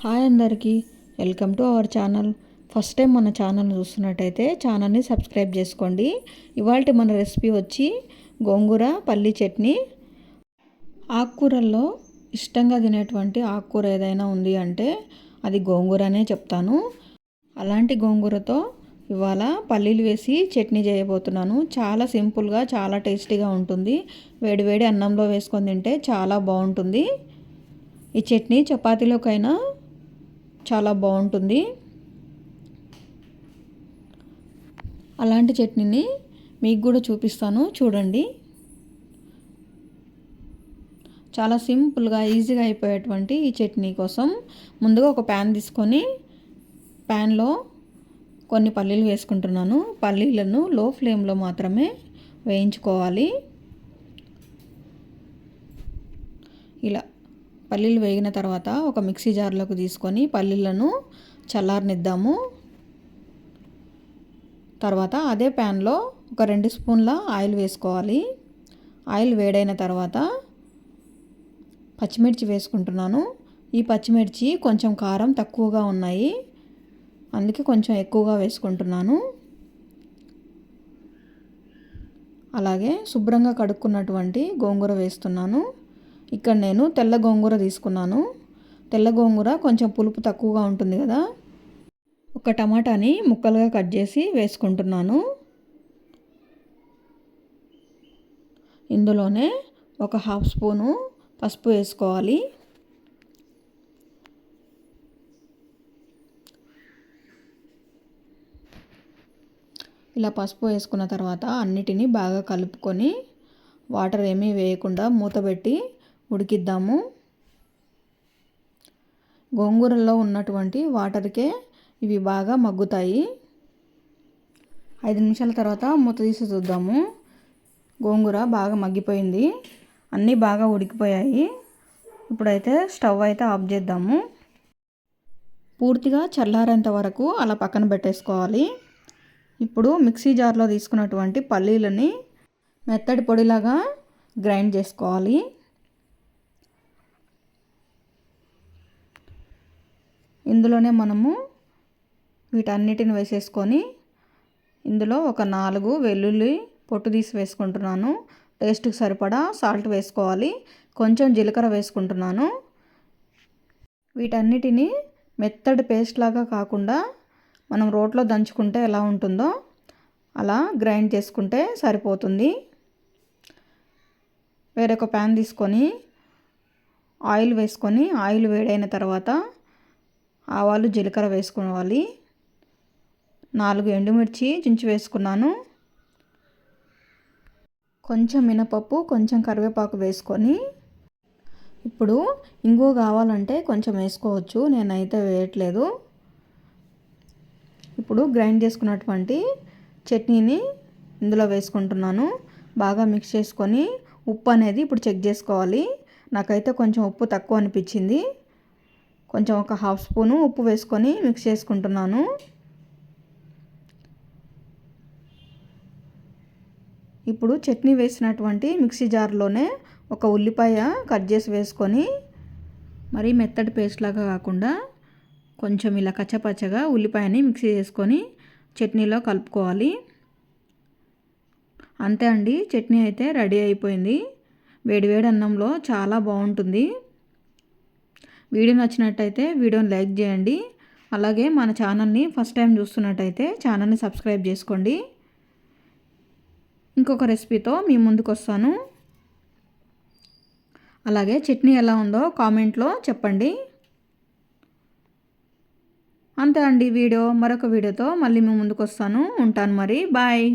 Hi అందరికీ, welcome to our channel. First time మన channel చూస్తున్నట్టయితే ఛానల్ని సబ్స్క్రైబ్ చేసుకోండి. ఇవాళ మన రెసిపీ వచ్చి గోంగూర పల్లి చట్నీ. ఆకుకూరల్లో ఇష్టంగా తినేటువంటి ఆకుకూర ఏదైనా ఉంది అంటే అది గోంగూరనే చెప్తాను. అలాంటి గోంగూరతో ఇవాళ పల్లీలు వేసి చట్నీ చేయబోతున్నాను. చాలా సింపుల్గా, చాలా టేస్టీగా ఉంటుంది. వేడివేడి అన్నంలో వేసుకొని తింటే చాలా బాగుంటుంది. ఈ చట్నీ చపాతీలోకైనా చాలా బాగుంటుంది. అలాంటి చట్నీని మీకు కూడా చూపిస్తాను, చూడండి. చాలా సింపుల్గా, ఈజీగా అయిపోయేటువంటి ఈ చట్నీ కోసం ముందుగా ఒక ప్యాన్ తీసుకొని ప్యాన్లో కొన్ని పల్లీలు వేసుకుంటున్నాను. పల్లీలను లో ఫ్లేమ్లో మాత్రమే వేయించుకోవాలి. ఇలా పల్లీలు వేగిన తర్వాత ఒక మిక్సీ జార్లోకి తీసుకొని పల్లీలను చల్లారనిద్దాము. తర్వాత అదే ప్యాన్లో ఒక 2 స్పూన్ల ఆయిల్ వేసుకోవాలి. ఆయిల్ వేడైన తర్వాత పచ్చిమిర్చి వేసుకుంటున్నాను. ఈ పచ్చిమిర్చి కొంచెం కారం తక్కువగా ఉన్నాయి, అందుకే కొంచెం ఎక్కువగా వేసుకుంటున్నాను. అలాగే శుభ్రంగా కడుక్కున్నటువంటి గోంగూర వేస్తున్నాను. ఇక్కడ నేను తెల్ల గోంగూర తీసుకున్నాను. తెల్ల గోంగూర కొంచెం పులుపు తక్కువగా ఉంటుంది కదా. ఒక టమాటాని ముక్కలుగా కట్ చేసి వేసుకుంటున్నాను. ఇందులోనే ఒక 1/2 స్పూను పసుపు వేసుకోవాలి. ఇలా పసుపు వేసుకున్న తర్వాత అన్నిటినీ బాగా కలుపుకొని వాటర్ ఏమీ వేయకుండా మూత పెట్టి ఉడికిద్దాము. గోంగూరలో ఉన్నటువంటి వాటర్కే ఇవి బాగా మగ్గుతాయి. 5 నిమిషాల తర్వాత మూత తీసి చూద్దాము. గోంగూర బాగా మగ్గిపోయింది, అన్నీ బాగా ఉడికిపోయాయి. ఇప్పుడైతే స్టవ్ అయితే ఆఫ్ చేద్దాము. పూర్తిగా చల్లారేంత వరకు అలా పక్కన పెట్టేసుకోవాలి. ఇప్పుడు మిక్సీ జార్లో తీసుకున్నటువంటి పల్లీలని మెత్తటి పొడిలాగా గ్రైండ్ చేసుకోవాలి. ఇందులోనే మనము వీటన్నిటిని వేసేసుకొని ఇందులో ఒక 4 వెల్లుల్లి పొట్టు తీసి వేసుకుంటున్నాను. టేస్ట్కి సరిపడా సాల్ట్ వేసుకోవాలి. కొంచెం జీలకర్ర వేసుకుంటున్నాను. వీటన్నిటిని మెత్తటి పేస్ట్ లాగా కాకుండా మనం రోట్లో దంచుకుంటే ఎలా ఉంటుందో అలా గ్రైండ్ చేసుకుంటే సరిపోతుంది. వేరొక ప్యాన్ తీసుకొని ఆయిల్ వేసుకొని ఆయిల్ వేడైన తర్వాత ఆవాలు జీలకర్ర వేసుకోవాలి. 4 ఎండుమిర్చి చించి వేసుకున్నాను. కొంచెం మినపప్పు, కొంచెం కరివేపాకు వేసుకొని ఇప్పుడు ఇంగువ కావాలంటే కొంచెం వేసుకోవచ్చు, నేనైతే వేయట్లేదు. ఇప్పుడు గ్రైండ్ చేసుకున్నటువంటి చట్నీని ఇందులో వేసుకుంటున్నాను. బాగా మిక్స్ చేసుకొని ఉప్పు అనేది ఇప్పుడు చెక్ చేసుకోవాలి. నాకైతే కొంచెం ఉప్పు తక్కువ అనిపించింది. కొంచెం ఒక 1/2 స్పూను ఉప్పు వేసుకొని మిక్స్ చేసుకుంటున్నాను. ఇప్పుడు చట్నీ వేసినటువంటి మిక్సీ జార్లోనే ఒక ఉల్లిపాయ కట్ చేసి వేసుకొని మరీ మెత్తటి పేస్ట్ లాగా కాకుండా కొంచెం ఇలా కచ్చపచ్చగా ఉల్లిపాయని మిక్సీ చేసుకొని చట్నీలో కలుపుకోవాలి. అంతే అండి, చట్నీ అయితే రెడీ అయిపోయింది. వేడివేడి అన్నంలో చాలా బాగుంటుంది. వీడియో నచ్చినట్టయితే వీడియోని లైక్ చేయండి. అలాగే మన ఛానల్ని ఫస్ట్ టైం చూస్తున్నట్టయితే ఛానల్ని సబ్స్క్రైబ్ చేసుకోండి. ఇంకొక రెసిపీతో మీ ముందుకు వస్తాను. అలాగే చట్నీ ఎలా ఉందో కామెంట్లో చెప్పండి. అంతే అండి వీడియో. మరొక వీడియోతో మళ్ళీ మీ ముందుకు వస్తాను. ఉంటాను మరి, బాయ్.